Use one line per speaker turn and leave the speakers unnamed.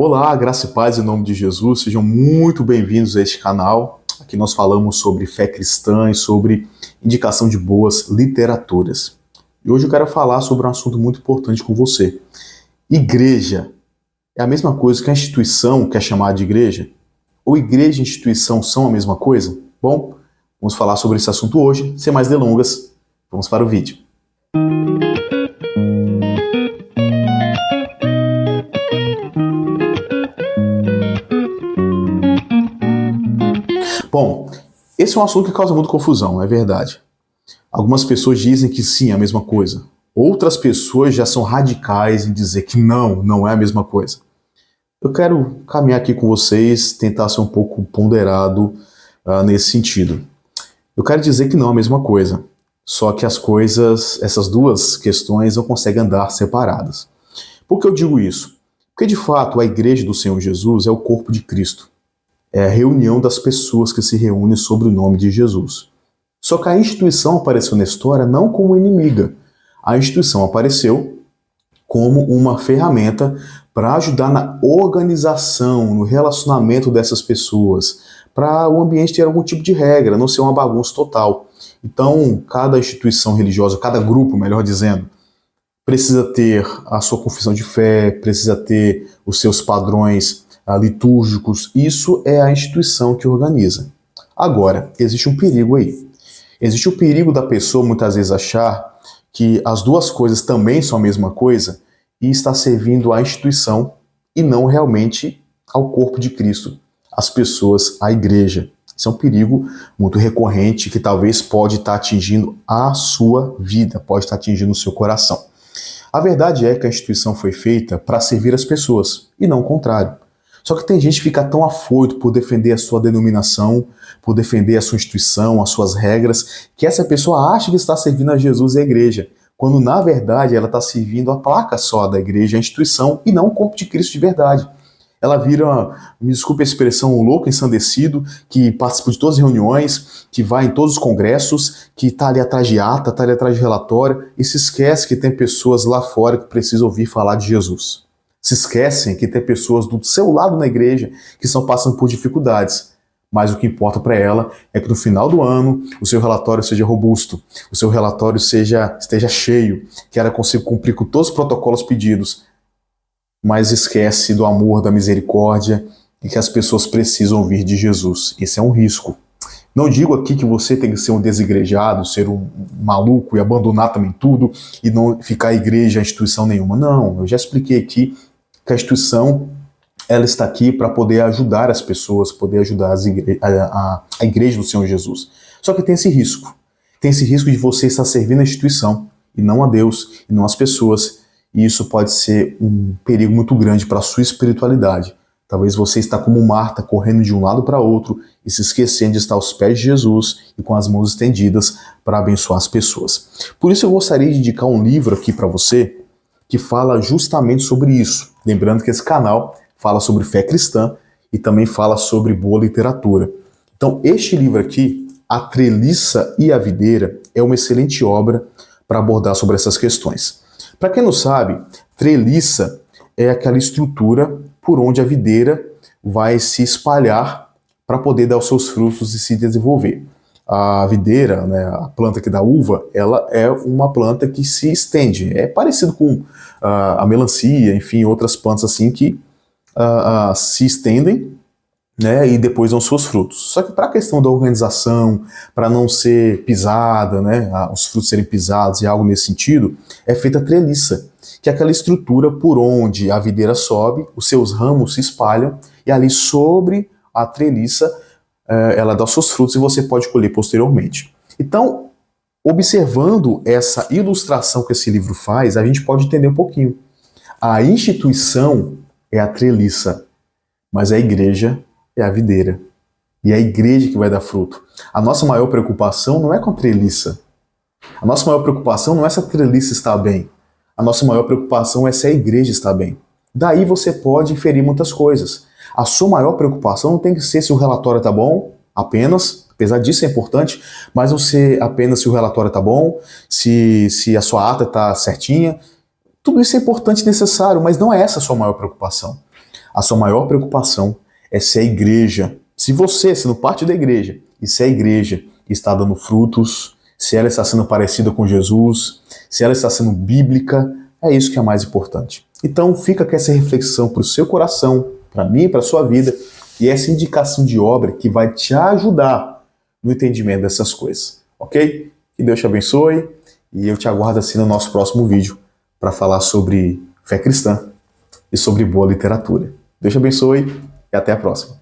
Olá, graça e paz em nome de Jesus, sejam muito bem-vindos a este canal. Aqui nós falamos sobre fé cristã e sobre indicação de boas literaturas. E hoje eu quero falar sobre um assunto muito importante com você. Igreja é a mesma coisa que a instituição que é chamada de igreja? Ou igreja e instituição são a mesma coisa? Bom, vamos falar sobre esse assunto hoje. Sem mais delongas, vamos para o vídeo. Bom, esse é um assunto que causa muita confusão, é verdade. Algumas pessoas dizem que sim, é a mesma coisa. Outras pessoas já são radicais em dizer que não é a mesma coisa. Eu quero caminhar aqui com vocês, tentar ser um pouco ponderado nesse sentido. Eu quero dizer que não é a mesma coisa. Só que as coisas, essas duas questões não conseguem andar separadas. Por que eu digo isso? Porque de fato a igreja do Senhor Jesus é o corpo de Cristo. É a reunião das pessoas que se reúnem sobre o nome de Jesus. Só que a instituição apareceu na história não como inimiga. A instituição apareceu como uma ferramenta para ajudar na organização, no relacionamento dessas pessoas, para o ambiente ter algum tipo de regra, não ser uma bagunça total. Então, cada instituição religiosa, cada grupo, melhor dizendo, precisa ter a sua confissão de fé, precisa ter os seus padrões litúrgicos. Isso é a instituição que organiza. Agora, existe um perigo aí. Existe o perigo da pessoa muitas vezes achar que as duas coisas também são a mesma coisa e está servindo à instituição e não realmente ao corpo de Cristo, as pessoas, a igreja. Isso é um perigo muito recorrente que talvez pode estar atingindo a sua vida, pode estar atingindo o seu coração. A verdade é que a instituição foi feita para servir as pessoas e não o contrário. Só que tem gente que fica tão afoito por defender a sua denominação, por defender a sua instituição, as suas regras, que essa pessoa acha que está servindo a Jesus e a igreja, quando na verdade ela está servindo a placa só da igreja, a instituição, e não o corpo de Cristo de verdade. Ela vira, me desculpe a expressão, um louco ensandecido, que participa de todas as reuniões, que vai em todos os congressos, que está ali atrás de ata, está ali atrás de relatório, e se esquece que tem pessoas lá fora que precisam ouvir falar de Jesus. Se esquecem que tem pessoas do seu lado na igreja que estão passando por dificuldades. Mas o que importa para ela é que no final do ano o seu relatório seja robusto, o seu relatório esteja cheio, que ela consiga cumprir com todos os protocolos pedidos, mas esquece do amor, da misericórdia e que as pessoas precisam ouvir de Jesus. Esse é um risco. Não digo aqui que você tem que ser um desigrejado, ser um maluco e abandonar também tudo e não ficar igreja, instituição nenhuma. Não, eu já expliquei aqui que a instituição ela está aqui para poder ajudar as pessoas, poder ajudar a igreja do Senhor Jesus. Só que tem esse risco. Tem esse risco de você estar servindo a instituição e não a Deus, e não as pessoas. E isso pode ser um perigo muito grande para a sua espiritualidade. Talvez você está como Marta, correndo de um lado para outro e se esquecendo de estar aos pés de Jesus e com as mãos estendidas para abençoar as pessoas. Por isso eu gostaria de indicar um livro aqui para você que fala justamente sobre isso. Lembrando que esse canal fala sobre fé cristã e também fala sobre boa literatura. Então este livro aqui, A Treliça e a Videira, é uma excelente obra para abordar sobre essas questões. Para quem não sabe, treliça é aquela estrutura por onde a videira vai se espalhar para poder dar os seus frutos e se desenvolver. A videira, né, a planta que dá uva, ela é uma planta que se estende. É parecido com a melancia, enfim, outras plantas assim que se estendem, né, e depois dão seus frutos. Só que para a questão da organização, para não ser pisada, né, os frutos serem pisados e algo nesse sentido, é feita a treliça, que é aquela estrutura por onde a videira sobe, os seus ramos se espalham, e ali sobre a treliça ela dá os seus frutos e você pode colher posteriormente. Então, observando essa ilustração que esse livro faz, a gente pode entender um pouquinho. A instituição é a treliça, mas a igreja é a videira. E é a igreja que vai dar fruto. A nossa maior preocupação não é com a treliça. A nossa maior preocupação não é se a treliça está bem. A nossa maior preocupação é se a igreja está bem. Daí você pode inferir muitas coisas. A sua maior preocupação não tem que ser se o relatório está bom, apenas, apesar disso é importante, mas não ser apenas se o relatório está bom, se a sua ata está certinha. Tudo isso é importante e necessário, mas não é essa a sua maior preocupação. A sua maior preocupação é se a igreja, se você, sendo parte da igreja, e se a igreja está dando frutos, se ela está sendo parecida com Jesus, se ela está sendo bíblica, é isso que é mais importante. Então fica com essa reflexão para o seu coração, para mim e para a sua vida, e essa indicação de obra que vai te ajudar no entendimento dessas coisas, ok? Que Deus te abençoe e eu te aguardo assim no nosso próximo vídeo para falar sobre fé cristã e sobre boa literatura. Deus te abençoe e até a próxima.